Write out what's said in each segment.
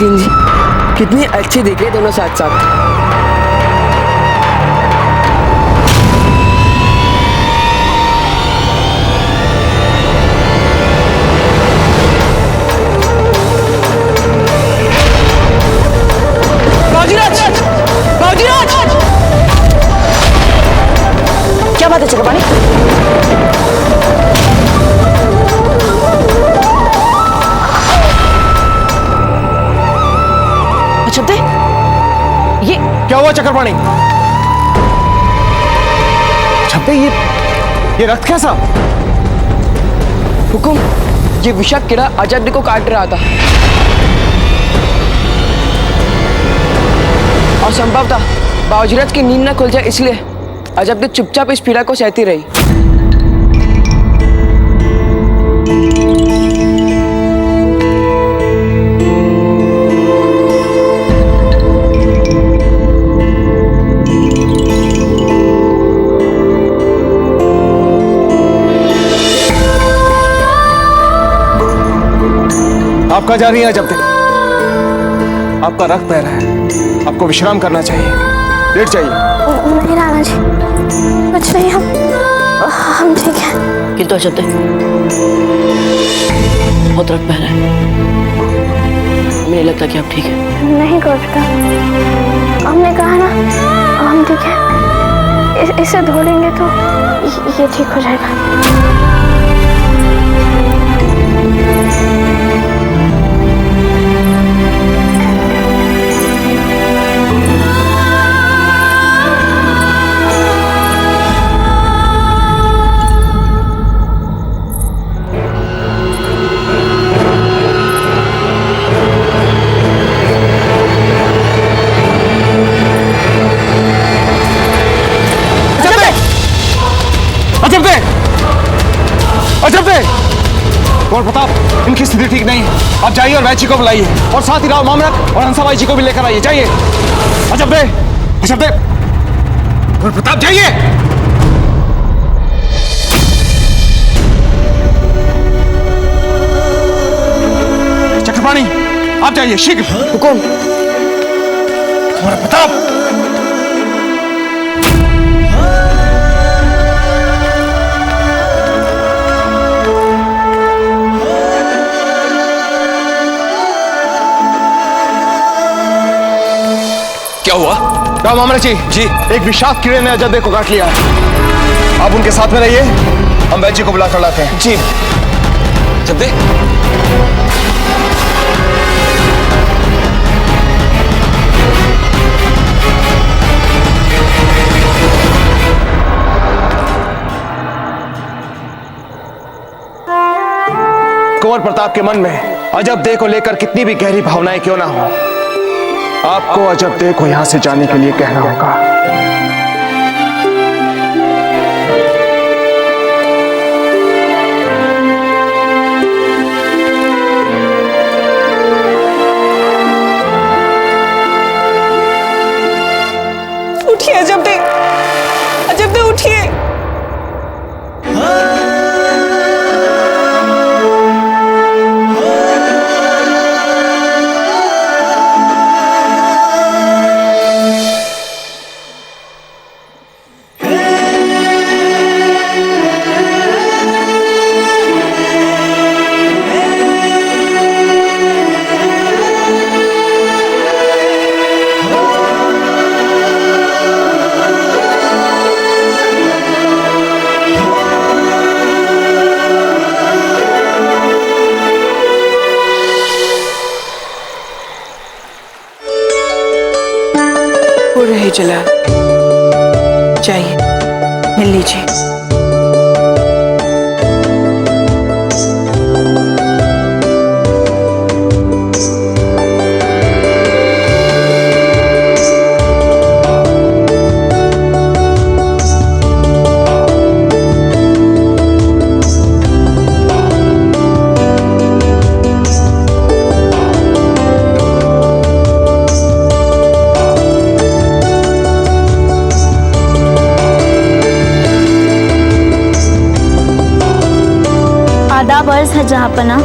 जी कितनी अच्छी दिखे दोनों साथ साथ। क्या बात है चक्रपाणी? अच्छा ये क्या हुआ चक्रपाणी? छब्बे ये रक्त कैसा? हुकुम, ये विषाक्त कीड़ा अजब को काट रहा था और संभवतः बावजूद की नींद न खुल जाए इसलिए अजब चुपचाप इस पीड़ा को सहती रही। आप कहाँ जा रही हैं अजब तक? आपका रक्त बह रहा है, आपको विश्राम करना चाहिए, लेट जाइए। नहीं राणा जी, कुछ नहीं, हम ठीक हैं। किंतु अजब तक बहुत रक्त बह रहा है, मुझे लगता कि आप ठीक है। नहीं गोपिका, हमने कहा ना हम ठीक है, इसे धो लेंगे तो ये ठीक हो जाएगा। कुंवर प्रताप, इनकी स्थिति ठीक नहीं है, आप जाइए और वैद्य जी को बुलाइए और साथ ही राव मामलक और हंसाबाई जी को भी लेकर आइए। जाइए अजब दे, कुंवर प्रताप जाइए। चक्रपाणी आप जाइए शीघ्र। हुकुम। कुंवर प्रताप क्या हुआ? राव मामलक जी, एक विषाक्त कीड़े ने अजब को काट लिया है। आप उनके साथ में रहिए, हम वैद्य जी को बुलाकर लाते हैं। जी। जब दे कुंवर प्रताप के मन में अजब दे को लेकर कितनी भी गहरी भावनाएं क्यों ना हो, आपको अजब दे को यहां से जाने के लिए कहना होगा। उठिए अजब दे उठिए। रहे चला चाहिए, मिल लीजिए। है जहाँपना।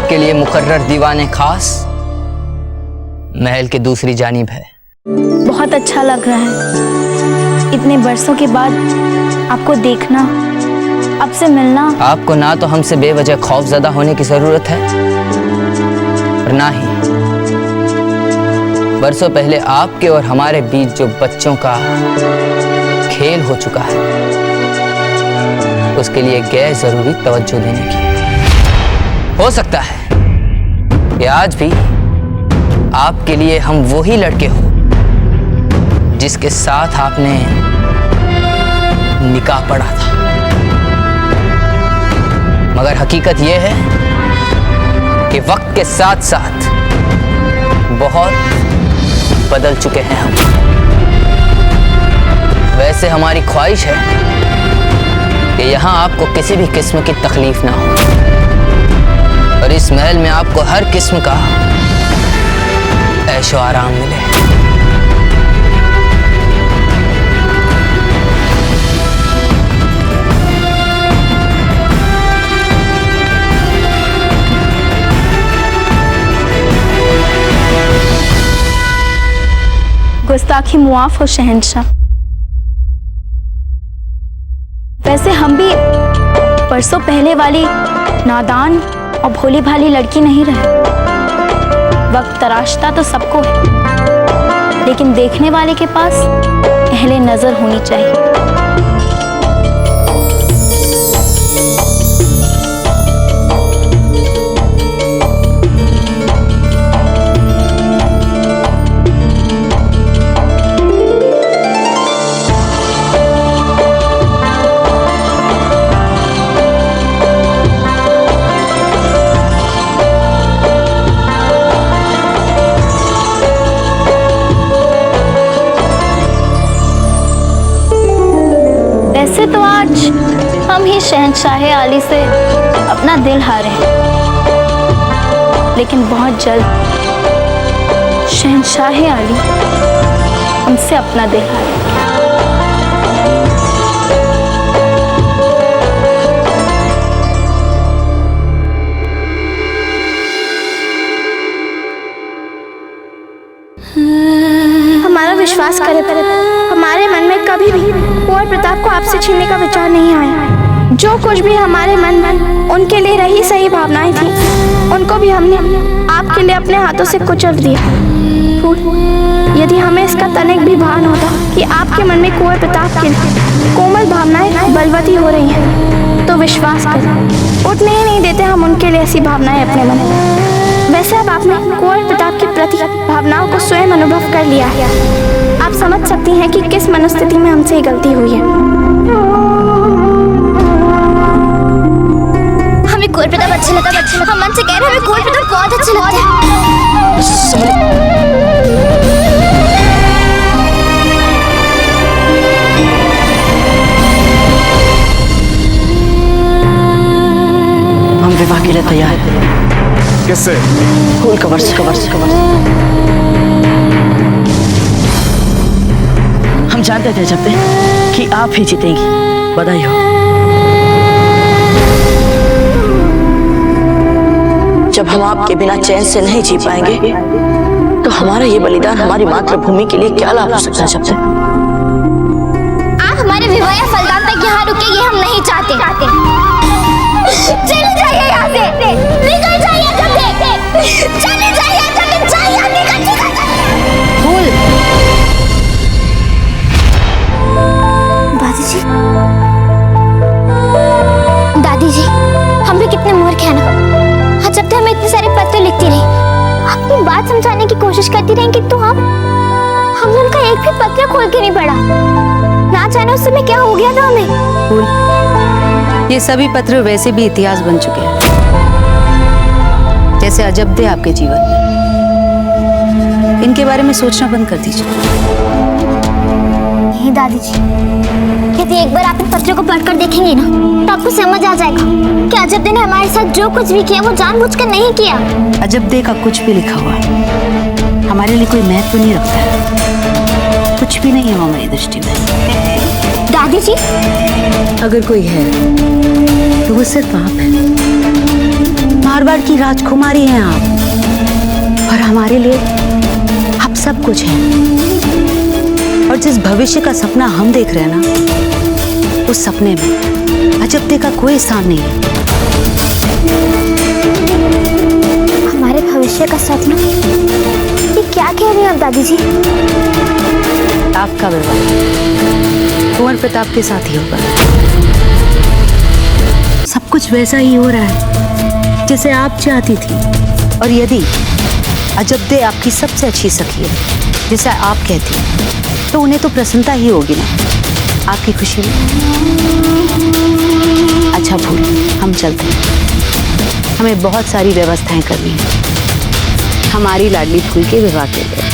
के लिए मुकर्रर दीवाने खास महल के दूसरी जानिब है। बहुत अच्छा लग रहा है इतने बरसों के बाद आपको देखना, आपसे मिलना। आपको ना तो हमसे बेवजह खौफजदा होने की जरूरत है और ना ही बरसों पहले आपके और हमारे बीच जो बच्चों का खेल हो चुका है उसके लिए गैर जरूरी तवज्जो देने की। हो सकता है कि आज भी आपके लिए हम वही लड़के हो जिसके साथ आपने निकाह पढ़ा था, मगर हकीकत यह है कि वक्त के साथ साथ बहुत बदल चुके हैं हम। वैसे हमारी ख्वाहिश है कि यहां आपको किसी भी किस्म की तकलीफ ना हो और इस महल में आपको हर किस्म का ऐशो आराम मिले। गुस्ताखी मुआफ हो शहंशाह। वैसे हम भी बरसों पहले वाली नादान और भोली भाली लड़की नहीं रहे। वक्त तराशता तो सबको है, लेकिन देखने वाले के पास अहले नजर होनी चाहिए। वैसे तो आज हम ही शहंशाह आली से अपना दिल हारे हैं, लेकिन बहुत जल्द शहंशाह आली हमसे अपना दिल हारे। हमारा विश्वास करे पर हमारे मन में कभी भी कुंवर प्रताप को आपसे छीनने का विचार नहीं आया। जो कुछ भी हमारे मन में उनके लिए रही सही भावनाएं थी, उनको भी हमने आपके लिए अपने हाथों से कुचल दिया। यदि हमें इसका तनिक भी भान होता कि आपके मन में कुंवर प्रताप के कोमल भावनाएं बलवती हो रही हैं, तो विश्वास करें उठने ही नहीं देते हम उनके लिए ऐसी भावनाएं अपने मन में। वैसे अब आपने कुंवर प्रताप के प्रति भावनाओं को स्वयं अनुभव कर लिया है। आप समझ सकती हैं कि किस मनोस्थिति में हमसे ये गलती हुई है। हमें कुंवर प्रताप अच्छा लगता है, हम मन से कह रहे हैं हमें कुंवर प्रताप बहुत अच्छा लगता है। हम विवाह के लिए तैयार हैं। किससे? फूल कवर से। हम जानते थे जब कि आप ही जीतेंगी। बधाई हो। जब हम आपके बिना चैन से नहीं जी पाएंगे तो हमारा ये बलिदान हमारी मातृभूमि के लिए क्या लाभ हो सकता है? जब से आप हमारे विवाह या फलदान तक यहाँ रुके, ये हम नहीं चाहते। चले जाइए यहाँ से, निकल जाइए जब से, चले जाइए जब से, जाइए निकल जाइए। फूल बताती रहेंगी तो हमने उनका एक भी पत्र खोल के नहीं पढ़ा। ना जाने उस समय क्या हो गया था हमें। फूल, ये सभी पत्र वैसे भी इतिहास बन चुके हैं, जैसे अजब दे आपके जीवन में। इनके बारे में सोचना बंद कर दीजिए। नहीं दादी जी, यदि एक बार आप इन पत्रों को पढ़कर देखेंगे ना तो आपको समझ आ जाएगा कि अजब दे ने हमारे साथ जो कुछ भी किया वो जानबूझकर नहीं किया। अजब दे का कुछ भी लिखा हुआ हमारे लिए कोई महत्व नहीं रखता है। कुछ भी नहीं है वो हमारी दृष्टि में। दादी जी, अगर कोई है तो वो सिर्फ आप है। मारवाड़ की राजकुमारी हैं आप, और हमारे लिए आप सब कुछ है। और जिस भविष्य का सपना हम देख रहे हैं ना, उस सपने में अजब दे का कोई स्थान नहीं है। हमारे भविष्य का सपना? ये क्या कह रही हैं आप दादी जी? आपका विवाह कुंवर प्रताप के साथ ही होगा। सब कुछ वैसा ही हो रहा है जैसे आप चाहती थी। और यदि अजब दे आपकी सबसे अच्छी सखी है, जैसा आप कहती हैं, तो उन्हें तो प्रसन्नता ही होगी ना आपकी खुशी में। अच्छा फूल, हम चलते हैं, हमें बहुत सारी व्यवस्थाएं करनी है हमारी लाडली फूल के विवाह के लिए।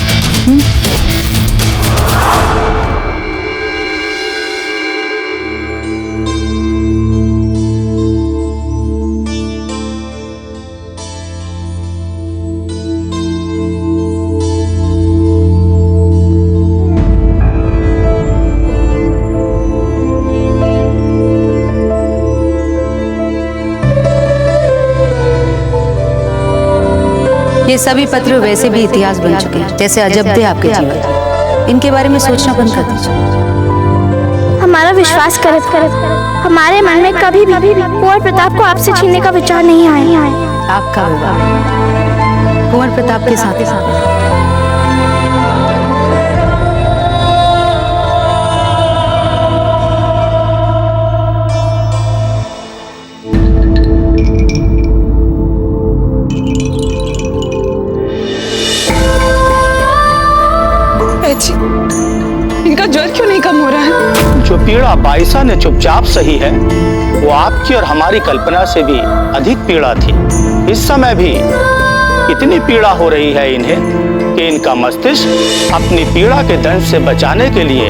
ये सभी पत्र वैसे भी इतिहास बन चुके हैं, जैसे अजब दे आपके जीवन। इनके बारे में सोचना बंद कर दीजिए। हमारा विश्वास करे हमारे मन में कभी भी कुंवर प्रताप को आपसे छीनने का विचार नहीं आया। आपका विवाह कुंवर प्रताप के साथ ही इनका ज्वर क्यों नहीं कम हो रहा है? जो पीड़ा बाइसा ने चुपचाप सही है वो आपकी और हमारी कल्पना से भी अधिक पीड़ा थी। इस समय भी इतनी पीड़ा हो रही है इन्हें कि इनका मस्तिष्क अपनी पीड़ा के दंश से बचाने के लिए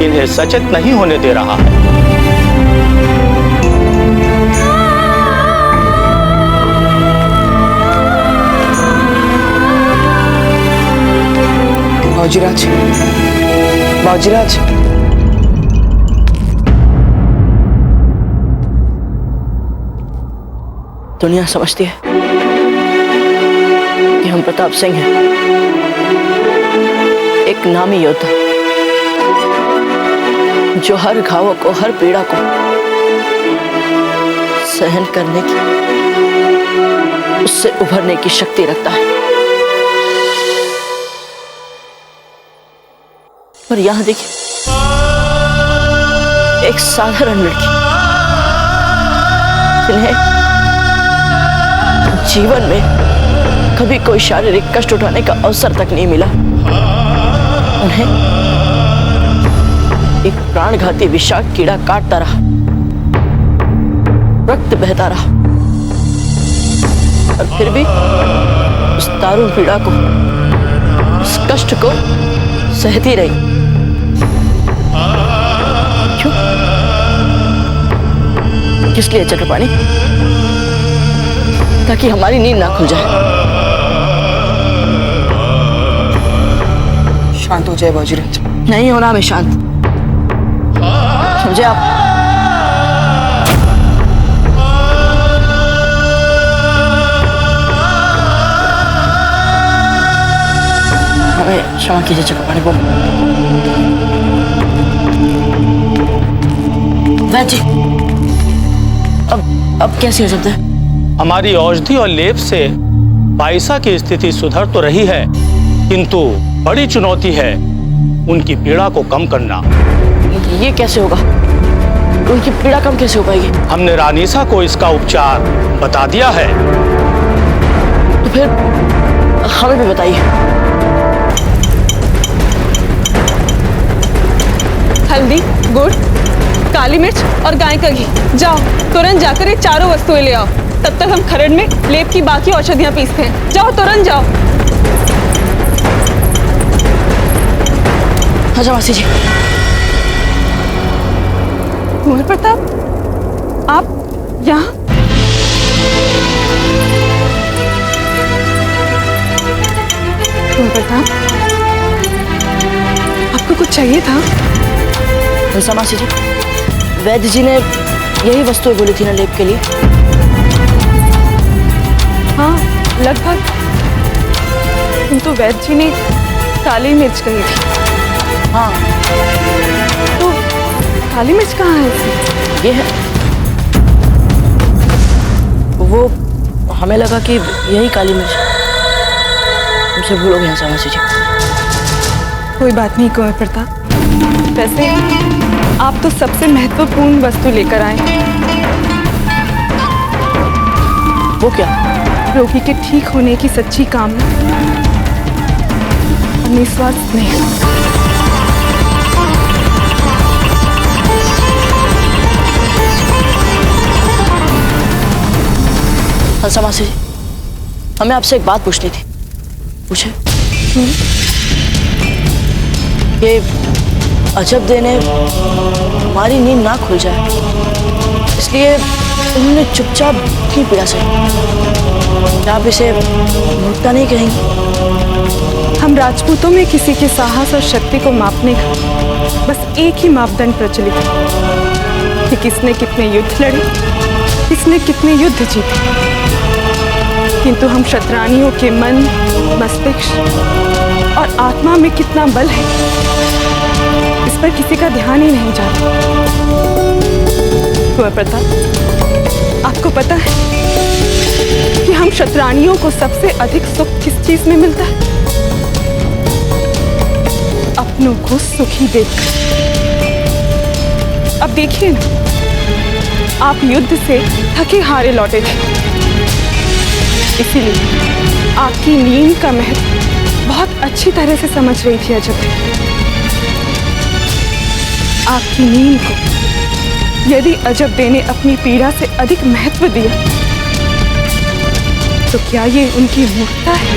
इन्हें सचेत नहीं होने दे रहा है। बाबूजीराज, बाबूजीराज, दुनिया समझती है कि हम प्रताप सिंह हैं, एक नामी योद्धा जो हर घावों को, हर पीड़ा को सहन करने की, उससे उभरने की शक्ति रखता है। पर यहां देखिए, एक साधारण लड़की जिन्हें जीवन में कभी कोई शारीरिक कष्ट उठाने का अवसर तक नहीं मिला, उन्हें एक प्राणघाती विषाक्त कीड़ा काटता रहा, रक्त बहता रहा, और फिर भी उस दारुण पीड़ा को, उस कष्ट को सहती रही। क्यों? किस लिए चक्रपाणी? ताकि हमारी नींद ना खुल जाए। शांत हो जाए बाबूजीराज। नहीं होना हमें शांत, समझे आप? हमें क्षमा कीजिए चक्रपाणी को। वैद्य जी, अब कैसी हो सकता है? हमारी औषधि और लेप से बाइसा की स्थिति सुधर तो रही है, किंतु बड़ी चुनौती है उनकी पीड़ा को कम करना। ये कैसे होगा? उनकी पीड़ा कम कैसे हो पाएगी? हमने रानीसा को इसका उपचार बता दिया है। तो फिर हमें भी बताइए। हल्दी, गुड़, काली मिर्च और गाय का घी। जाओ तुरंत जाकर ये चारों वस्तुएं ले आओ। तब तक हम खरड़ में लेप की बाकी औषधियां पीसते हैं। जाओ तुरंत जाओ। अच्छा मासी जी। कुंवर प्रताप, आप यहाँ? कुंवर प्रताप, आपको कुछ चाहिए था? अच्छा मासी जी, वैद्य जी ने यही वस्तुएं बोली थी ना लेप के लिए? हाँ लगभग। किंतु वैद्य जी ने काली मिर्च कही थी। हाँ तो काली मिर्च कहाँ है इसमें? ये है। वो हमें लगा कि यही काली मिर्च। हमसे भूल हो गया मासी जी। कोई बात नहीं कुंवर प्रताप। वैसे आप तो सबसे महत्वपूर्ण वस्तु लेकर आए। वो क्या? रोगी के ठीक होने की सच्ची कामना और निस्वार्थ स्नेह। हंसा मासी जी, हमें आपसे एक बात पूछनी थी। पूछे? ये अजब देने हमारी नींद ना खुल जाए, इसलिए उन्होंने चुपचाप की पीड़ा से। क्या आप इसे मूर्खता नहीं कहेंगी? हम राजपूतों में किसी के साहस और शक्ति को मापने का बस एक ही मापदंड प्रचलित है कि किसने कितने युद्ध लड़े, किसने कितने युद्ध जीते। किंतु हम क्षत्राणियों के मन, मस्तिष्क और आत्मा में कितना बल है, इस पर किसी का ध्यान ही नहीं जाता। कुंवर प्रताप, आपको पता है कि हम क्षत्राणियों को सबसे अधिक सुख किस चीज में मिलता है? अपनों को सुखी देखकर। अब देखिए ना, आप युद्ध से थके हारे लौटे थे, इसीलिए आपकी नींद का महत्व बहुत अच्छी तरह से समझ रही थी अजब। आपकी नींद को यदि अजब दे ने अपनी पीड़ा से अधिक महत्व दिया, तो क्या ये उनकी मूर्खता है?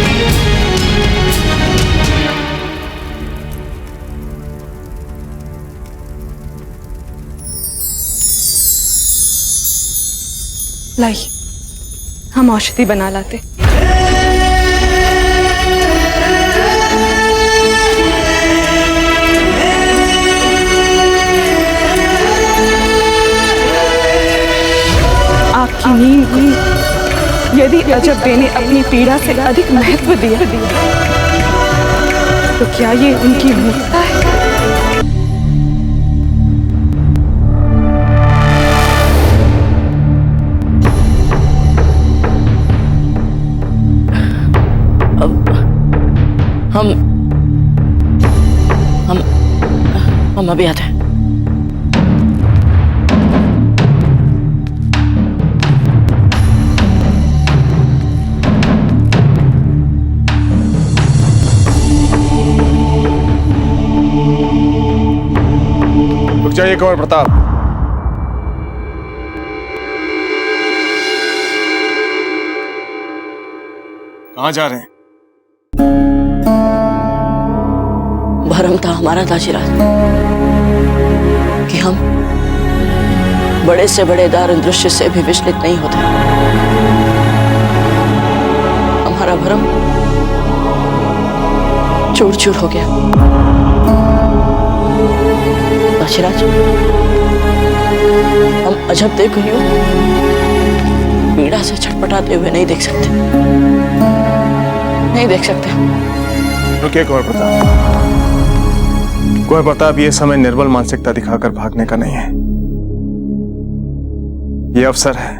लाइए, हम औषधि बना लाते। आपकी नींद को यदि अजब दे ने अपनी पीड़ा से अधिक महत्व दिया, तो क्या ये उनकी मूर्खता है? हम अभी आते हैं। रुक जाइए कुंवर प्रताप। कहाँ जा रहे हैं? भरम था हमारा ताशीराज कि हम बड़े से बड़े दारुण दृश्य से भी विचलित नहीं होते। हमारा भरम चूर चूर हो गया। ताशीराज, हम अजब देख यूं पीड़ा से छटपटाते हुए नहीं देख सकते, नहीं देख सकते। रुकिए कुंवर प्रताप। कुंवर प्रताप, ये समय निर्बल मानसिकता दिखाकर भागने का नहीं है। ये अवसर है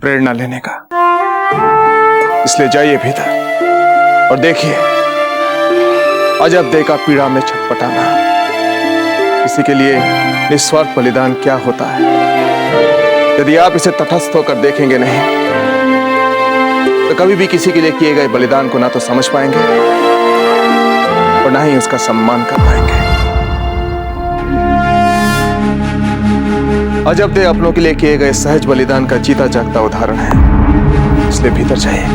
प्रेरणा लेने का। इसलिए जाइए भीतर और देखिए अजब दे का पीड़ा में छटपटाना, किसी के लिए निस्वार्थ बलिदान क्या होता है। यदि आप इसे तटस्थ होकर देखेंगे नहीं, तो कभी भी किसी के लिए किए गए बलिदान को ना तो समझ पाएंगे और ना ही उसका सम्मान कर पाएंगे। अजब दे अपनों के लिए किए गए सहज बलिदान का जीता जागता उदाहरण है, इसलिए भीतर जाइए।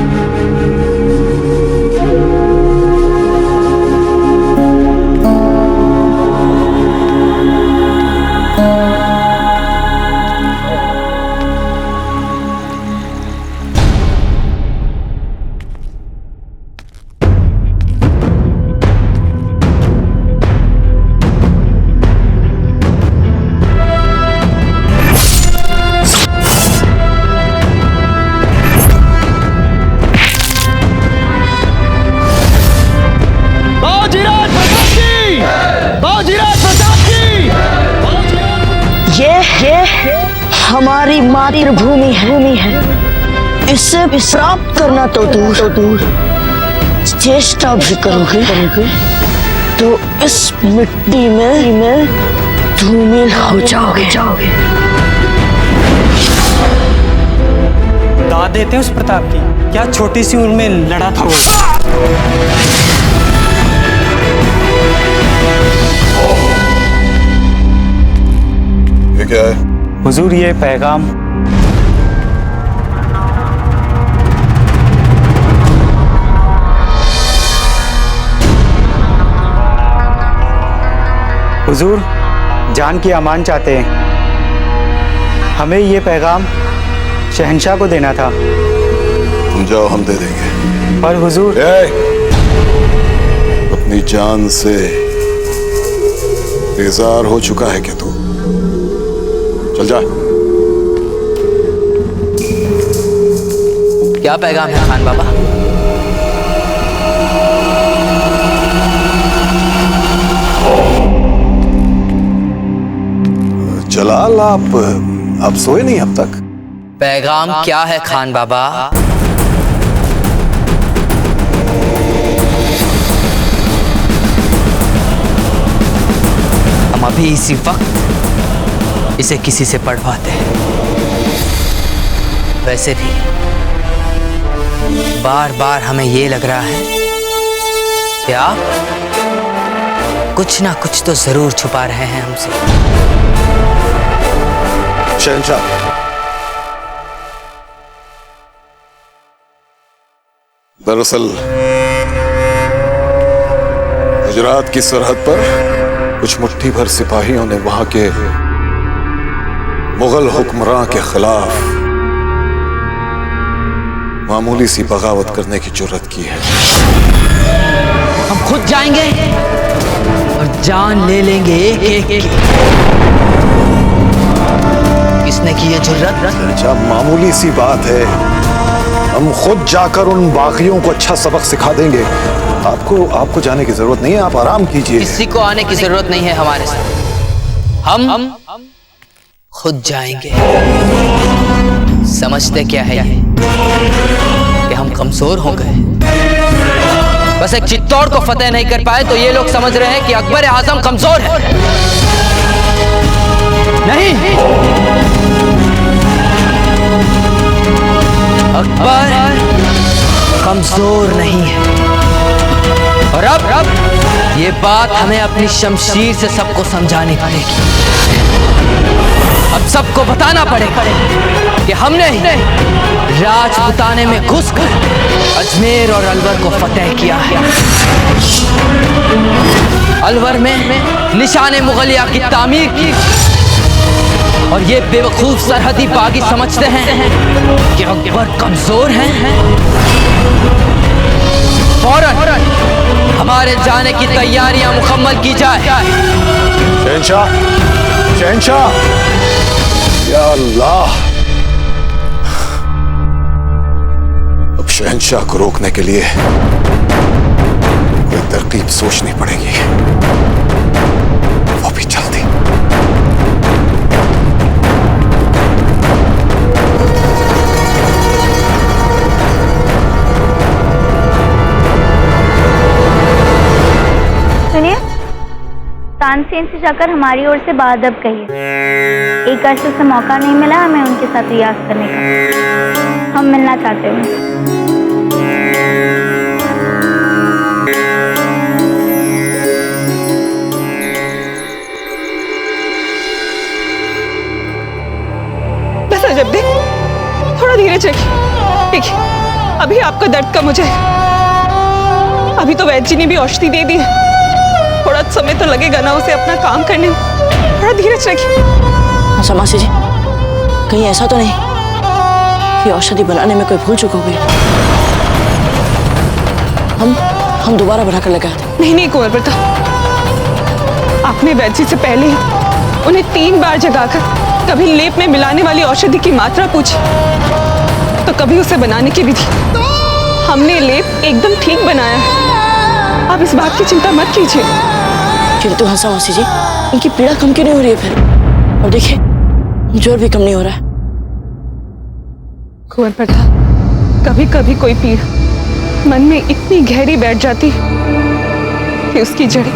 ये हमारी मातृभूमि है। इसे प्राप्त करना तो दूर चेष्टा भी करोगे तो इस मिट्टी में धूमिल हो जाओगे। दाद देते हैं उस प्रताप की, क्या छोटी सी उम्र में लड़ा था वो। ये क्या है? हुजूर ये पैगाम। हुजूर जान की अमान चाहते हैं, हमें ये पैगाम शहंशाह को देना था। तुम जाओ, हम दे देंगे। पर हुजूर। अपनी जान से बेजार हो चुका है क्या तू? चल जा। क्या पैगाम है खान बाबा? जलाल, आप सोए नहीं अब तक? पैगाम क्या है खान बाबा? हम अभी इसी वक्त इसे किसी से पढ़वाते हैं। वैसे भी बार बार हमें ये लग रहा है कि आप कुछ ना कुछ तो जरूर छुपा रहे हैं हमसे। शहंशाह, दरअसल गुजरात की सरहद पर कुछ मुट्ठी भर सिपाहियों ने वहां के मुगल हुक्मरान के खिलाफ मामूली सी बगावत करने की जुर्रत की है। हम खुद जाएंगे और जान ले लेंगे एक एक। किसने की ये जुर्रत? अच्छा, मामूली सी बात है, हम खुद जाकर उन बागियों को अच्छा सबक सिखा देंगे। आपको जाने की जरूरत नहीं है, आप आराम कीजिए। किसी को आने की जरूरत नहीं है हमारे साथ, हम खुद जाएंगे। समझते क्या है ये कि हम कमजोर हो गए? बस एक चित्तौड़ को फतेह नहीं कर पाए तो ये लोग समझ रहे हैं कि अकबर आजम कमजोर है। नहीं, अकबर कमजोर नहीं है। और अब ये बात हमें अपनी शमशीर से सबको समझानी पड़ेगी। अब सबको बताना पड़ेगा कि हमने ही राजपुताने में घुसकर अजमेर और अलवर को फतेह किया है। अलवर में निशाने मुगलिया की तामीर की और ये बेवकूफ सरहदी बागी समझते हैं कि अकबर कमजोर हैं। फौरन हमारे जाने की तैयारियां मुकम्मल की जाए। शहंशाह, शहंशाह, या अल्लाह, अब शहंशाह को रोकने के लिए कोई तरकीब सोचनी पड़ेगी, वो भी जल्दी। सुनिए, तानसेन से जाकर हमारी ओर से बादब कहिए। एक अरसे से मौका नहीं मिला हमें उनके साथ रियाज करने का। हम मिलना चाहते हैं। धीरज रखिए। देखिए, अभी आपका दर्द कम हो जाएगा। अभी तो वैद्य जी ने भी औषधि दे दी है, थोड़ा समय तो लगेगा ना उसे अपना काम करने में। थोड़ा धीरज रखिए। अच्छा मासी जी, कहीं ऐसा तो नहीं कि औषधि बनाने में कोई भूल चूक हो गई? हम दोबारा बनाकर लगा दें। नहीं कुंवर प्रताप, आपने वैद्य जी से पहले ही उन्हें 3 बार जगाकर कभी लेप में मिलाने वाली औषधि की मात्रा पूछी, तो कभी उसे बनाने की विधि। हमने लेप एकदम ठीक बनाया है, आप इस बात की चिंता मत कीजिए। किंतु हंसा मासी जी, इनकी पीड़ा कम क्यों नहीं हो रही है फिर? और देखिए, जोर भी कम नहीं हो रहा है। कुंवर प्रताप, कभी कभी कोई पीड़ा मन में इतनी गहरी बैठ जाती कि उसकी जड़ें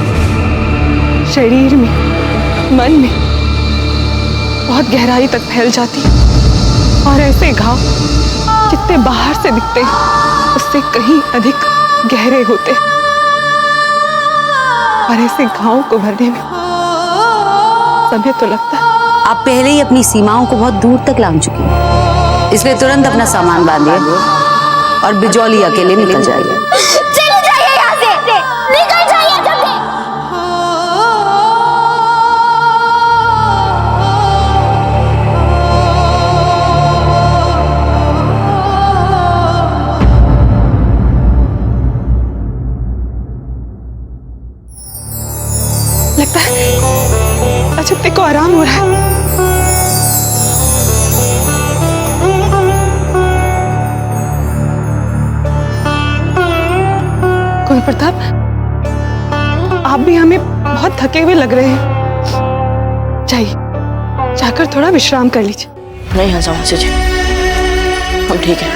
शरीर में, मन में बहुत गहराई तक फैल जाती। और ऐसे घाव जितने बाहर से दिखते हैं उससे कहीं अधिक गहरे होते। और ऐसे घावों को भरने में समय तो लगता है। आप पहले ही अपनी सीमाओं को बहुत दूर तक लांघ चुकी हैं, इसलिए तुरंत अपना सामान बांधिए और बिजौली अकेले निकल जाइए। चले जाइए यहाँ से, निकल जाइए जल्दी। लगता है अजंते को आराम हो रहा है। कुंवर प्रताप, आप भी हमें बहुत थके हुए लग रहे हैं। जाइए, जाकर थोड़ा विश्राम कर लीजिए। नहीं हंसा मासी जी, हम ठीक है।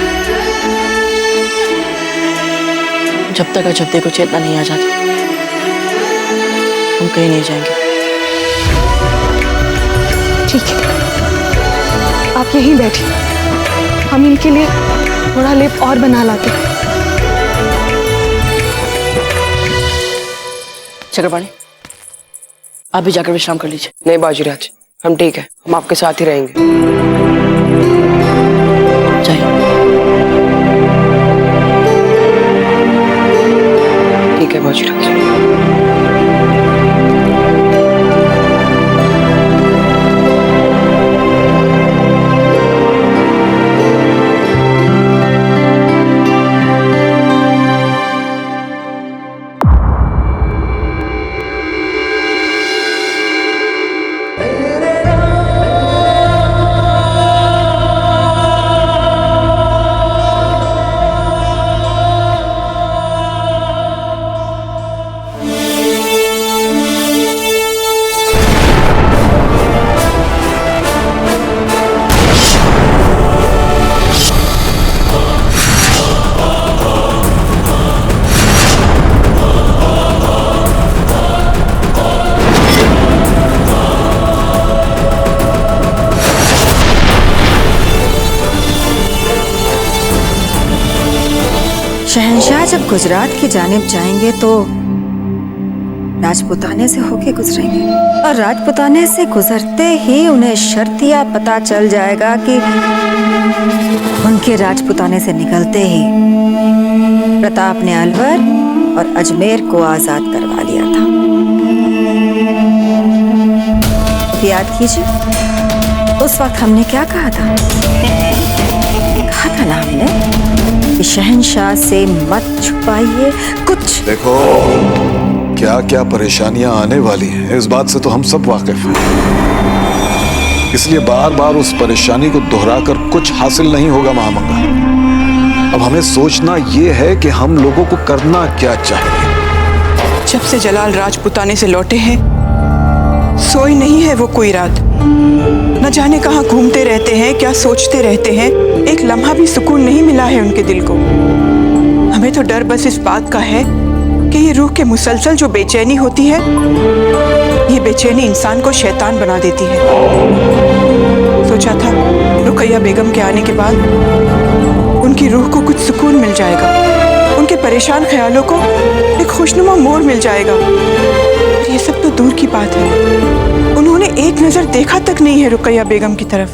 जब तक अजंते को चेतना नहीं आ जाती, हम कहीं नहीं जाएंगे। ठीक है, आप यहीं बैठिए, हम इनके लिए थोड़ा लेप और बना लाते हैं। चक्रपाणी, आप भी जाकर विश्राम कर लीजिए। नहीं बाजीराज, हम ठीक है, हम आपके साथ ही रहेंगे। जाइए। ठीक है बाजीराज। शहंशाह जब गुजरात की जानिब जाएंगे तो राजपुताने से होके गुजरेंगे, और राजपुताने से गुजरते ही उन्हें शर्तिया पता चल जाएगा कि उनके राजपुताने से निकलते ही प्रताप ने अलवर और अजमेर को आजाद करवा लिया था। याद कीजिए, उस वक्त हमने क्या कहा था? कहा था ना हमने कि शहंशाह से मत छुपाइए कुछ। देखो, क्या क्या परेशानियां आने वाली हैं, इस बात से तो हम सब वाकिफ हैं। इसलिए बार बार उस परेशानी को दोहराकर कुछ हासिल नहीं होगा महामंगा। अब हमें सोचना यह है कि हम लोगों को करना क्या चाहिए। जब से जलाल राजपुताने से लौटे हैं, सोई नहीं है वो कोई रात। न जाने कहाँ घूमते रहते हैं, क्या सोचते रहते हैं। एक लम्हा भी सुकून नहीं मिला है उनके दिल को। हमें तो डर बस इस बात का है कि ये रूह के मुसलसल जो बेचैनी होती है, ये बेचैनी इंसान को शैतान बना देती है। सोचा था रुकैया बेगम के आने के बाद उनकी रूह को कुछ सुकून मिल जाएगा, उनके परेशान ख्यालों को एक खुशनुमा मोड़ मिल जाएगा। और ये सब तो दूर की बात है, उन्होंने एक नजर देखा तक नहीं है रुकैया बेगम की तरफ।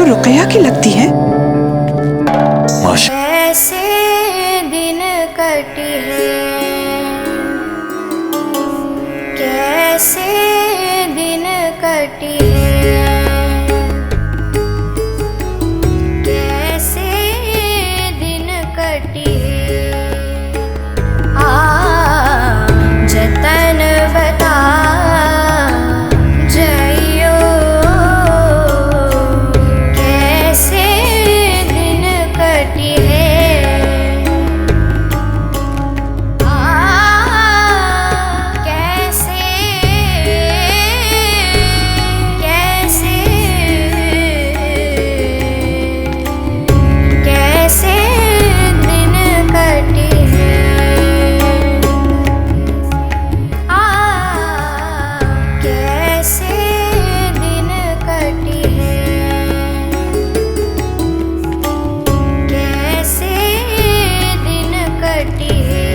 रुकैया की लगती हैं। कैसे दिन कटी है, कैसे दिन कटी है, कैसे दिन कटी है। जतन बता जइयो, कैसे दिन कटी है। कैसे कैसे कैसे दिन कटी है। कैसे दिन कटी है, कैसे दिन कटी है।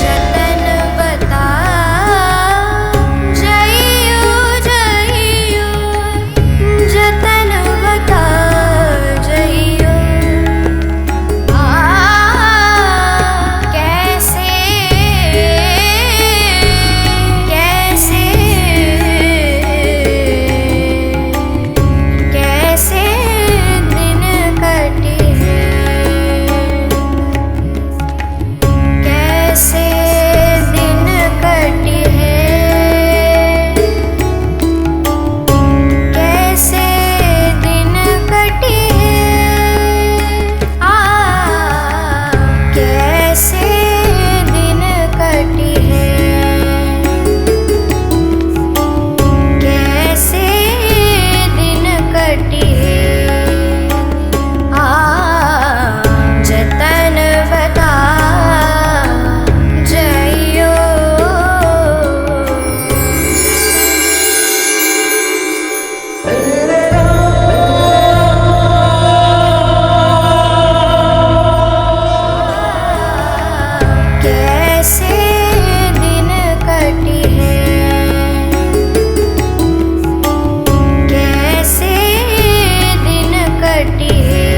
जतन बता जइयो जइयो, जतन बता जइयो। कैसे कैसे कैसे दिन कटी है, कैसे दिन कटी है, कैसे दिन कटी है। कैसे दिन कटी है, कैसे दिन कटी है। जतन बता जइयो। कैसे दिन कटी है, कैसे दिन कटी है।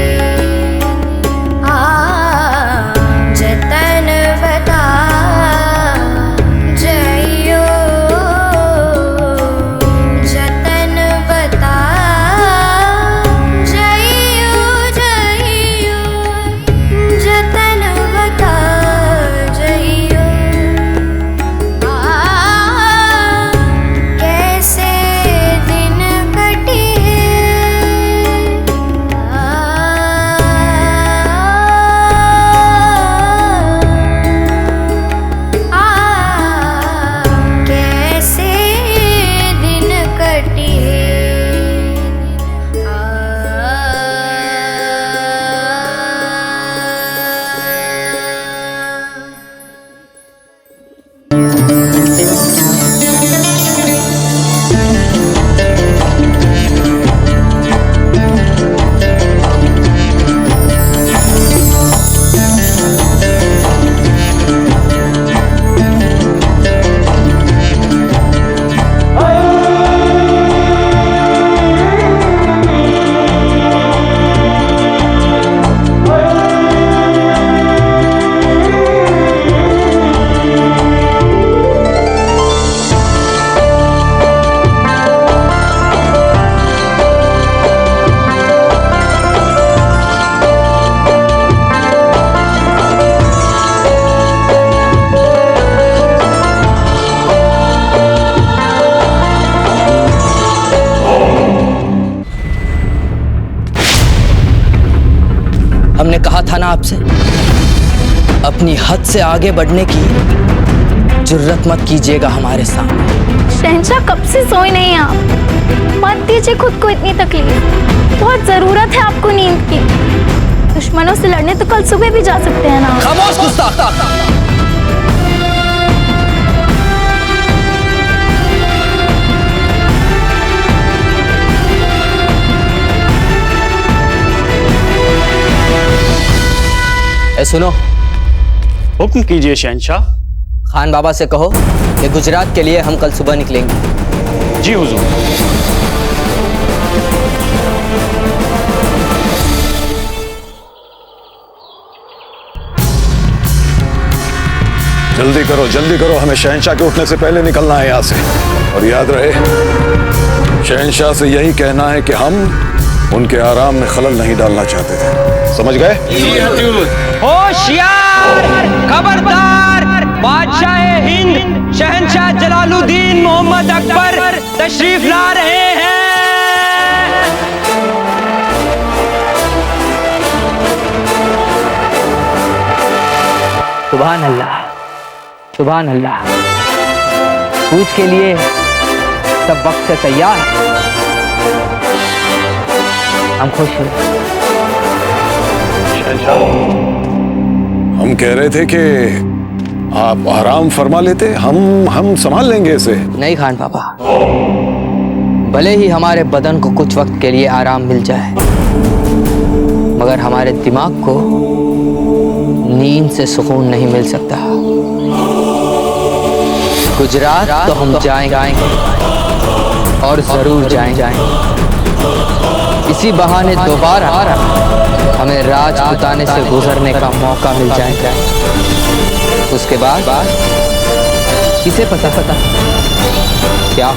जतन बता जइयो, जतन बता जइयो जइयो, जतन बता जइयो। कैसे दिन कटी है, कैसे दिन कटी हमने कहा था ना आपसे, अपनी हद से आगे बढ़ने की जुर्रत मत कीजिएगा हमारे सामने। शहंशाह कब से सोए नहीं आप, मत दीजिए खुद को इतनी तकलीफ। बहुत जरूरत है आपको नींद की। दुश्मनों से लड़ने तो कल सुबह भी जा सकते हैं ना। खामोश गुस्ताख! सुनो, हुक्म कीजिए शहंशाह। खान बाबा से कहो कि गुजरात के लिए हम कल सुबह निकलेंगे। जी हुजूर। जल्दी करो, हमें शहंशाह के उठने से पहले निकलना है यहाँ से। और याद रहे, शहंशाह से यही कहना है कि हम उनके आराम में खलल नहीं डालना चाहते थे। समझ गए? होशियार, खबरदार, बादशाह हिंद शहंशाह जलालुद्दीन मोहम्मद अकबर तशरीफ ला रहे हैं। सुभान अल्लाह, सुभान अल्लाह। कूच के लिए सब वक्त से तैयार हैं। हम खुश हैं। हम कह रहे थे कि आप आराम फरमा लेते, हम संभाल लेंगे इसे। नहीं खान बाबा, भले ही हमारे बदन को कुछ वक्त के लिए आराम मिल जाए, मगर हमारे दिमाग को नींद से सुकून नहीं मिल सकता। गुजरात तो हम जाएंगे और जरूर जाएंगे। इसी बहाने दोबारा हमें राजपुताने से गुजरने का मौका मिल जाएगा। उसके बाद किसे पता क्या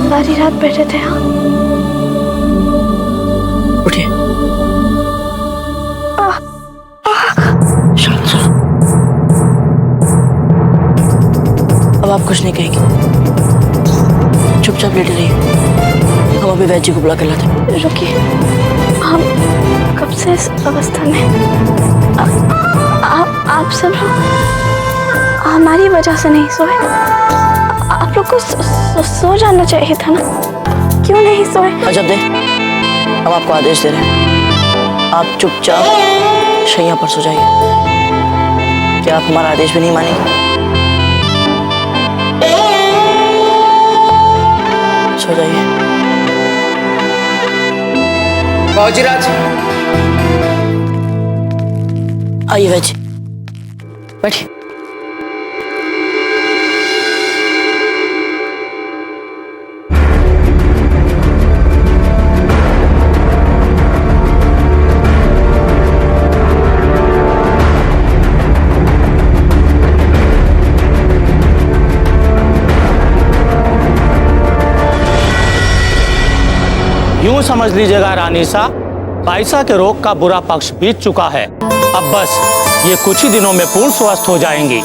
सारी रात बैठे थे। उठिए। अब आप कुछ नहीं कहेंगे, चुपचाप लेटे रहिए। हम अभी वैद जी को बुला कर लाते हैं। रुकिए, हम कब से इस अवस्था में? आप सब हमारी वजह से नहीं सोए। आप लोग को सो जाना चाहिए था ना, क्यों नहीं सोए? अजब दे, हम आपको आदेश दे रहे हैं, आप चुपचाप शैया पर सो जाइए। क्या आप हमारा आदेश भी नहीं मानेंगे? सो जाइए। फौजीराज, आइए वैद जी, बैठिए। यूं समझ लीजिएगा रानी साहब, पायसा के रोग का बुरा पक्ष बीत चुका है। अब बस ये कुछ ही दिनों में पूर्ण स्वस्थ हो जाएंगी।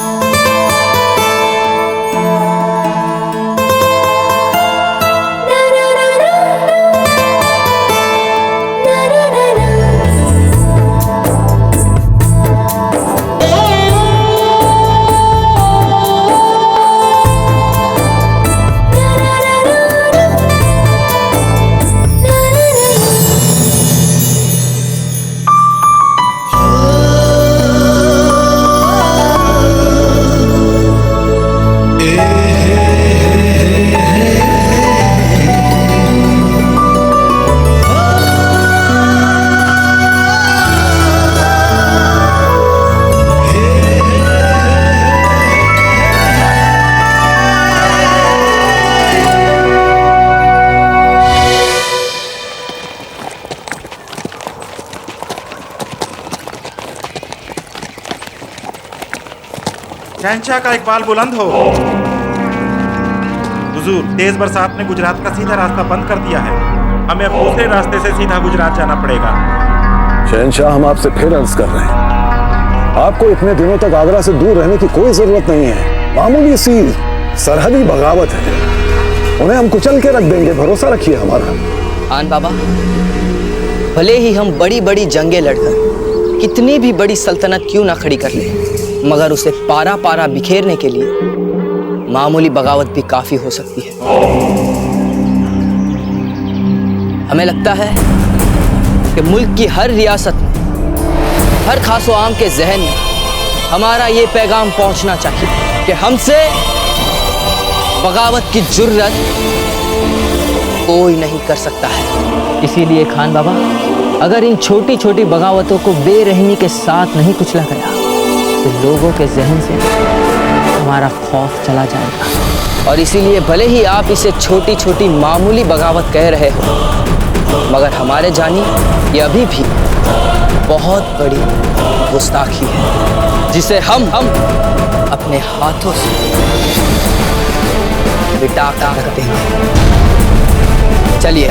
शहंशाह का इकबाल बुलंद हो। हुजूर, तेज बरसात ने गुजरात का सीधा रास्ता बंद कर दिया है। हमें अब दूसरे रास्ते से सीधा गुजरात जाना पड़ेगा। शहंशाह, हम आपसे फिर अर्ज कर रहे हैं, आपको इतने दिनों तक आगरा से दूर रहने की कोई जरूरत नहीं है। मामूली सी सरहदी बगावत है, उन्हें हम कुचल के रख देंगे, भरोसा रखिए हमारा। आन बाबा, भले ही हम बड़ी बड़ी जंगें लड़कर कितनी भी बड़ी सल्तनत क्यों ना खड़ी कर ले, मगर उसे पारा पारा बिखेरने के लिए मामूली बगावत भी काफी हो सकती है। हमें लगता है कि मुल्क की हर रियासत में, हर खासो आम के जहन में हमारा ये पैगाम पहुंचना चाहिए कि हमसे बगावत की जुर्रत कोई नहीं कर सकता है। इसीलिए खान बाबा, अगर इन छोटी छोटी बगावतों को बेरहमी के साथ नहीं कुचला गया तो लोगों के जहन से हमारा खौफ चला जाएगा। और इसीलिए भले ही आप इसे छोटी छोटी मामूली बगावत कह रहे हो, मगर हमारे जानिए ये अभी भी बहुत बड़ी गुस्ताखी है, जिसे हम अपने हाथों से मिटा कर देंगे। चलिए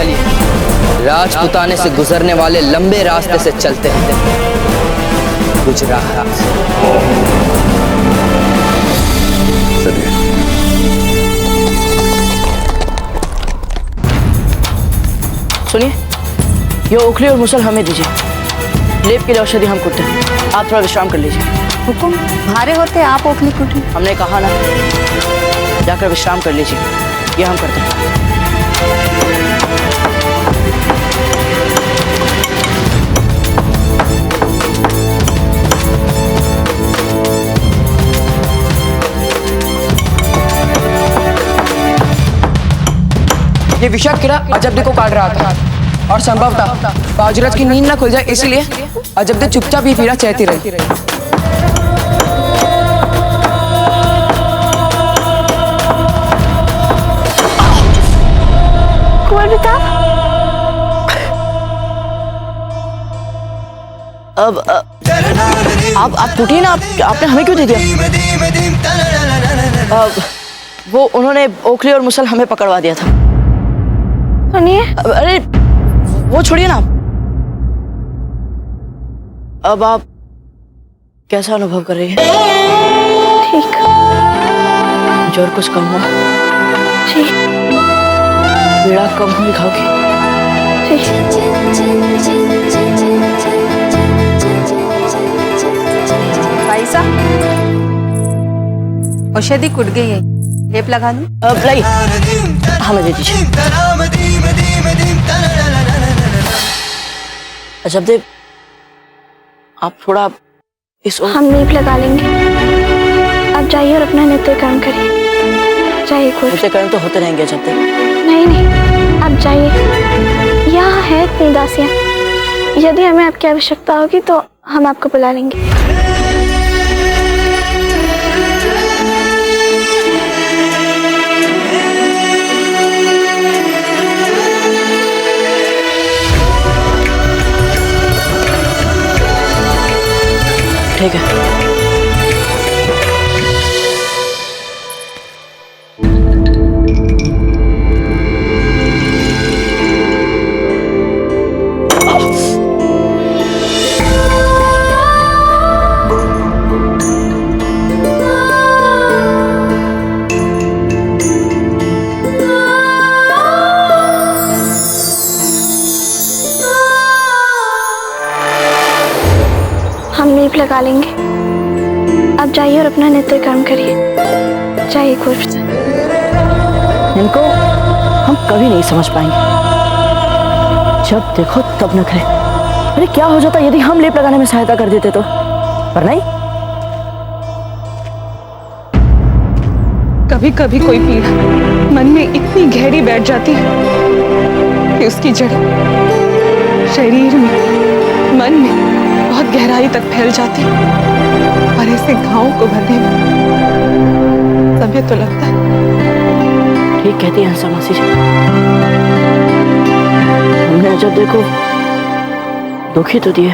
राजपुताने से गुजरने वाले लंबे रास्ते से चलते हैं गुजरात से। सुनिए, ये ओखली और मुसल हमें दीजिए। लेप के लिए औषधि हम कुटते हैं, आप थोड़ा विश्राम कर लीजिए। हुकुम, भारे होते आप ओखली कुटी। हमने कहा ना, जाकर विश्राम कर लीजिए, ये हम करते हैं। ये विषाक्त कीड़ा अजबदे को काट रहा था और संभवतः बाजरत की नींद न खुल जाए, इसलिए अजबदे चुपचाप ये पीड़ा सहती रही। कुंवर प्रताप, अब आप टूटिए ना, आपने हमें क्यों दे दिया? वो उन्होंने ओखली और मुसल हमें पकड़वा दिया था। सुनिए, अरे वो छोड़िए ना। अब आप कैसा अनुभव कर रही हैं? ठीक। मुझे और कुछ कम हुआ? जी। पीड़ा कम हुई खाओगी? भाई साहब, औषधि कुट गई है, लेप लगा दूं? अब लाई, हमें दे दीजिए। अजबदेव, आप थोड़ा इस हम नींव लगा लेंगे। आप जाइए और अपना नित्य कर्म करिए। जाइए। नित्य कर्म तो होते रहेंगे अजबदेव। नहीं, आप जाइए। यहाँ है इतनी दासियाँ, यदि हमें आपकी आवश्यकता होगी तो हम आपको बुला लेंगे। ठीक है। हम नींव लगा लेंगे। आप जाइए और अपना नित्य कर्म करिए। जाइए कुंवर प्रताप। इनको हम कभी नहीं समझ पाएंगे। जब देखो तब नखरे। अरे क्या हो जाता यदि हम लेप लगाने में सहायता कर देते तो? पर नहीं। कभी कभी कोई पीड़ा मन में इतनी गहरी बैठ जाती है कि उसकी जड़ शरीर में, मन में बहुत गहराई तक फैल जाती है। और ऐसे घावों को भरने में समय तो लगता है। ठीक कहती है हंसा मासी जी। हमने जब देखो दुखी तो दिए।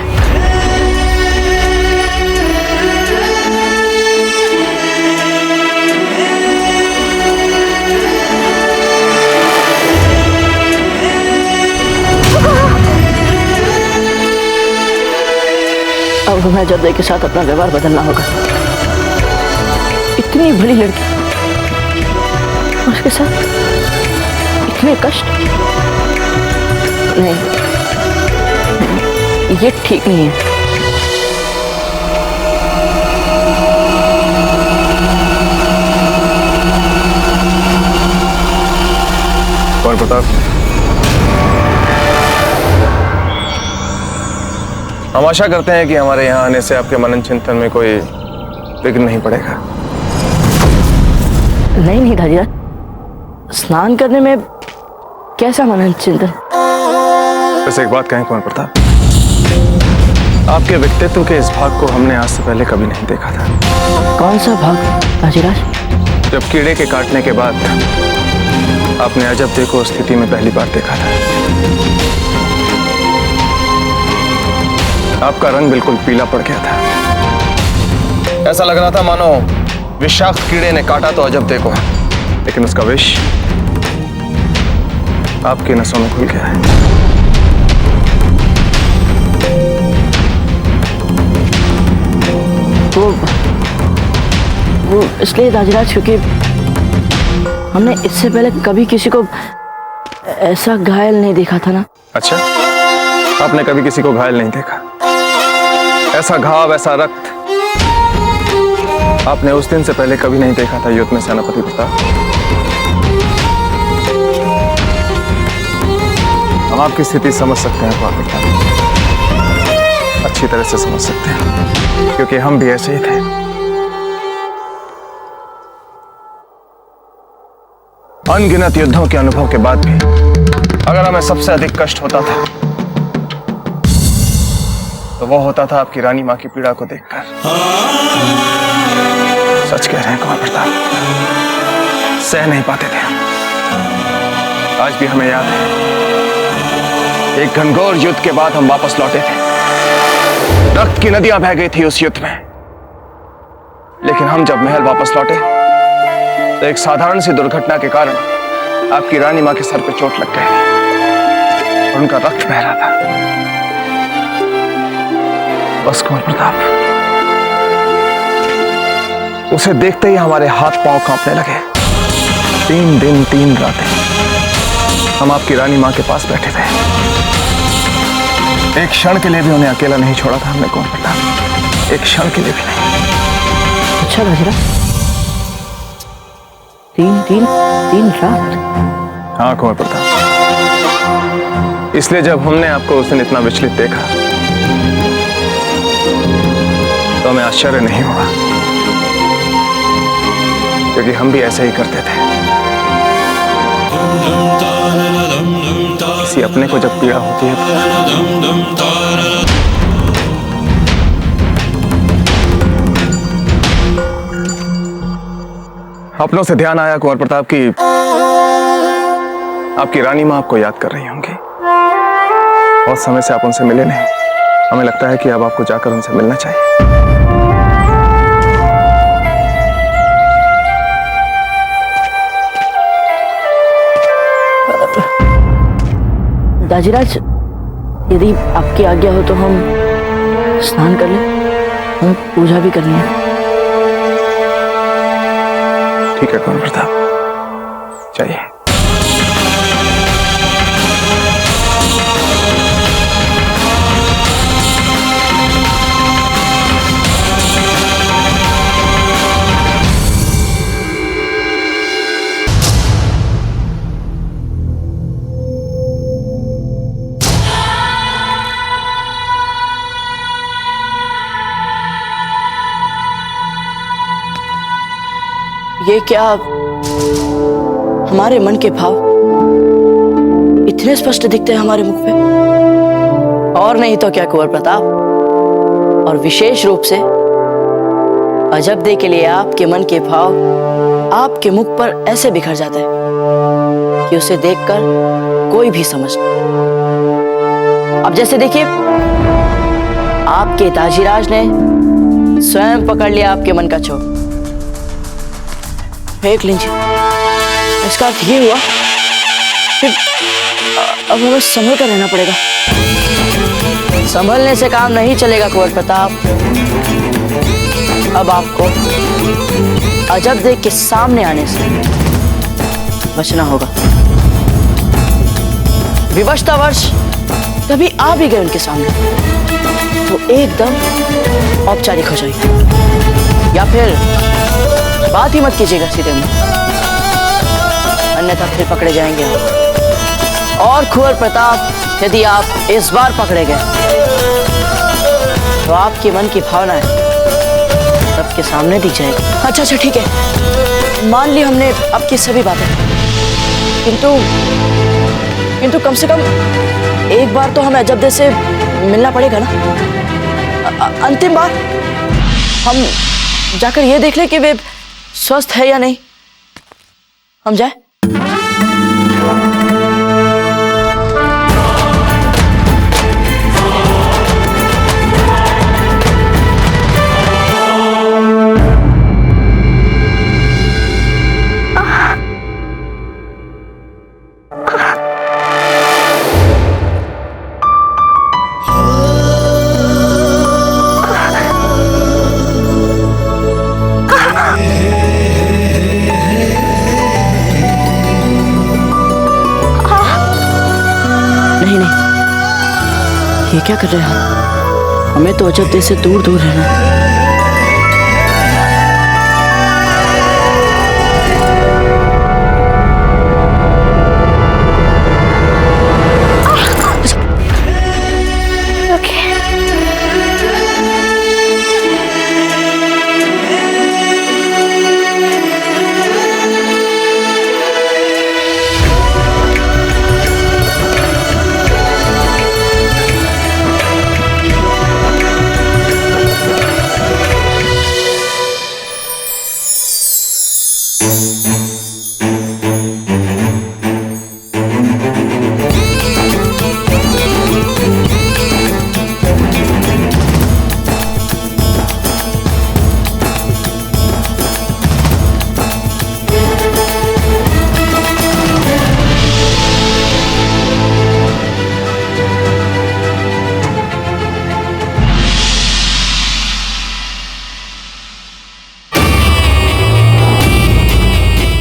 अब हमें जब के साथ अपना व्यवहार बदलना होगा। इतनी बड़ी लड़की, उसके साथ इतने कष्ट? नहीं, ये ठीक नहीं है। और प्रताप, हम आशा करते हैं कि हमारे यहाँ आने से आपके मनन चिंतन में कोई विघ्न नहीं पड़ेगा। नहीं नहीं दादी, स्नान करने में कैसा मनन चिंतन? वैसे एक बात कहें कुंवर प्रताप, आपके व्यक्तित्व के इस भाग को हमने आज से पहले कभी नहीं देखा था। कौन सा भाग दाजीराज? जब कीड़े के काटने के बाद आपने अजब दे को स्थिति में पहली बार देखा था। आपका रंग बिल्कुल पीला पड़ गया था। ऐसा लग रहा था मानो विषाक्त कीड़े ने काटा तो अजब दे को, लेकिन उसका विष आपकी नसों में घुल गया है। वो इसलिए दाजीराज क्योंकि हमने इससे पहले कभी किसी को ऐसा घायल नहीं देखा था ना। अच्छा, आपने कभी किसी को घायल नहीं देखा? ऐसा घाव, ऐसा रक्त आपने उस दिन से पहले कभी नहीं देखा था युद्ध में सेनापति प्रताप। हम आपकी स्थिति समझ सकते हैं कुंवर प्रताप, अच्छी तरह से समझ सकते हैं, क्योंकि हम भी ऐसे ही थे। अनगिनत युद्धों के अनुभव के बाद भी अगर हमें सबसे अधिक कष्ट होता था तो वो होता था आपकी रानी मां की पीड़ा को देखकर। सच कह रहे हैं कुंवर प्रताप, सह नहीं पाते थे। आज भी हमें याद है, एक घनघोर युद्ध के बाद हम वापस लौटे थे। रक्त की नदियां बह गई थी उस युद्ध में, लेकिन हम जब महल वापस लौटे तो एक साधारण सी दुर्घटना के कारण आपकी रानी मां के सर पे चोट लग गई और उनका रक्त बह रहा था। बस कुंवर प्रताप, उसे देखते ही हमारे हाथ पांव कांपने लगे। 3 दिन 3 रातें हम आपकी रानी मां के पास बैठे थे। एक क्षण के लिए भी उन्हें अकेला नहीं छोड़ा था हमने कुंवर प्रताप, एक क्षण के लिए भी नहीं। अच्छा दाजीराज, 3 रात? हाँ कुंवर प्रताप, इसलिए जब हमने आपको उस दिन इतना विचलित देखा तो हमें आश्चर्य नहीं हुआ, क्योंकि हम भी ऐसे ही करते थे। किसी अपने को जब पीड़ा होती है अपनों से ध्यान आया कुंवर प्रताप की आपकी रानी मां आपको याद कर रही होंगी। बहुत समय से आप उनसे मिले नहीं, हमें लगता है कि अब आपको जाकर उनसे मिलना चाहिए। दाजीराज, यदि आपकी आज्ञा हो तो हम स्नान कर लें, हम पूजा भी करनी है। ठीक है कुंवर प्रताप, चाहिए। ये क्या हमारे मन के भाव इतने स्पष्ट दिखते हैं हमारे मुख पे? और नहीं तो क्या कुंवर प्रताप, और विशेष रूप से अजब दे के लिए आपके मन के भाव आपके मुख पर ऐसे बिखर जाते हैं कि उसे देखकर कोई भी समझ नहीं। अब जैसे देखिए, आपके दाजीराज ने स्वयं पकड़ लिया आपके मन का छोर। फेंक लीजिए। इसका अर्थ ये हुआ कि अब हमें संभल कर रहना पड़ेगा। संभलने से काम नहीं चलेगा कुंवर प्रताप। अब आपको अजब देख के सामने आने से बचना होगा। विवशतावश कभी आ भी गए उनके सामने तो एकदम औपचारिक हो जाएगी, या फिर बात ही मत कीजिएगा सीधे मुंह, अन्यथा फिर पकड़े जाएंगे आप। और कुंवर प्रताप, यदि आप इस बार पकड़े गए तो आपके मन की भावनाएं सबके सामने दिख जाएगी। अच्छा अच्छा ठीक है, मान ली हमने आपकी सभी बातें, किंतु कम से कम एक बार तो हमें अजब दे से मिलना पड़ेगा ना। अंतिम बार हम जाकर ये देख लें कि वे स्वस्थ है या नहीं। हम जाए? ये क्या कर रहे हैं? हमें तो अजब देश से दूर दूर रहना है।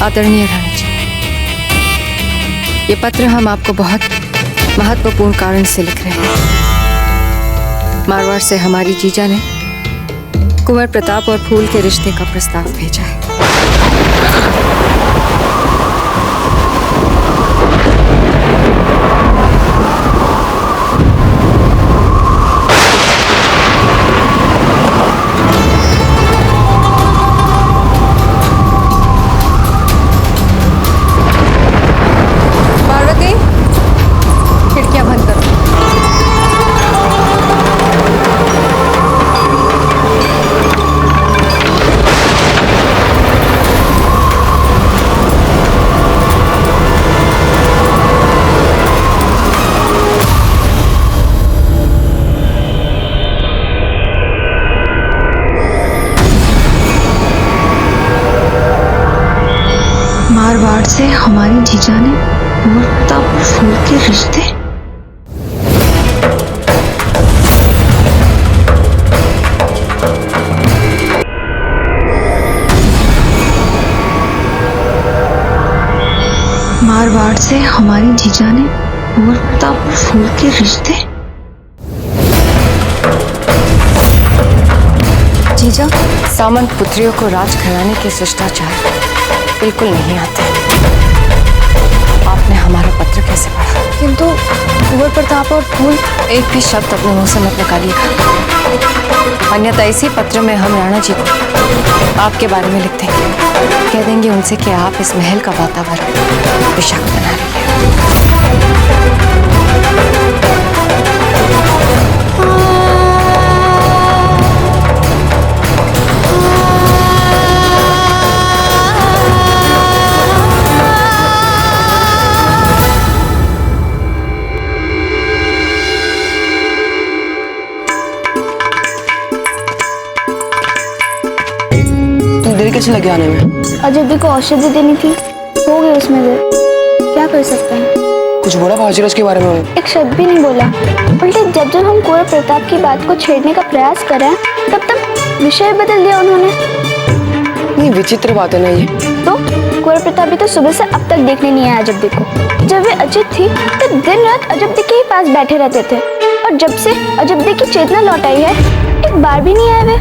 आदरणीय राणा जी, ये पत्र हम आपको बहुत महत्वपूर्ण कारण से लिख रहे हैं। मारवाड़ से हमारी जीजा ने कुंवर प्रताप और फूल के रिश्ते का प्रस्ताव भेजा है। मारवाड़ से हमारी जीजा ने कुंवर प्रताप और फूल के रिश्ते। मारवाड़ से हमारी जीजा ने कुंवर प्रताप और फूल के रिश्ते। जीजा, सामंत पुत्रियों को राजघराने के शिष्टाचार बिल्कुल नहीं आते। आपने हमारा पत्र कैसे पढ़ा? किंतु कुंवर प्रताप और फूल, एक भी शब्द अपने मुंह से मत निकालिएगा, अन्यथा इसी पत्र में हम राणा जी को आपके बारे में लिख देंगे। कह देंगे उनसे कि आप इस महल का वातावरण विषाक्त बना रही है। देर कैसे लगे आने में? अजब को औषधि देनी थी, हो गई उसमें देर। क्या कर सकते हैं? कुछ बोला भाजीरस के बारे में? एक शब्द भी नहीं बोला। उल्टे जब हम कुंवर प्रताप की बात को छेड़ने का प्रयास कर रहे हैं तब विषय बदल दिया उन्होंने। नहीं, विचित्र बात है ना ये। तो कुंवर प्रताप भी तो सुबह से अब तक देखने नहीं आया अजब देखो। जब वे अजित थी तो दिन रात अजब दी के ही पास बैठे रहते थे, और जब से अजब दी की चेतना लौट आई है एक बार भी नहीं आए वे।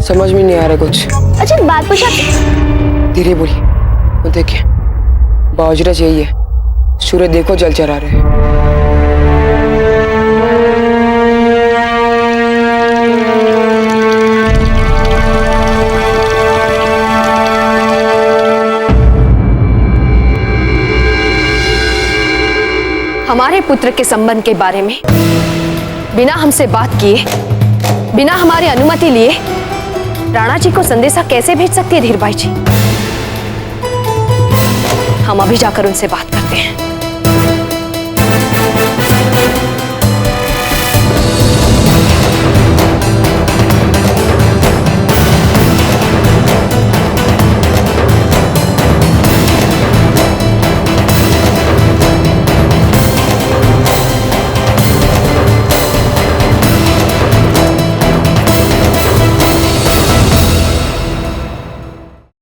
समझ में नहीं आ रहा कुछ। अजब बात पूछा। धीरे बोलिए। वो देखिए बावजरज यही है, सूरज देखो जल चढ़ा रहे हैं। हमारे पुत्र के संबंध के बारे में बिना हमसे बात किए, बिना हमारी अनुमति लिए राणा जी को संदेशा कैसे भेज सकती है धीर भाई जी? हम अभी जाकर उनसे बात करते हैं।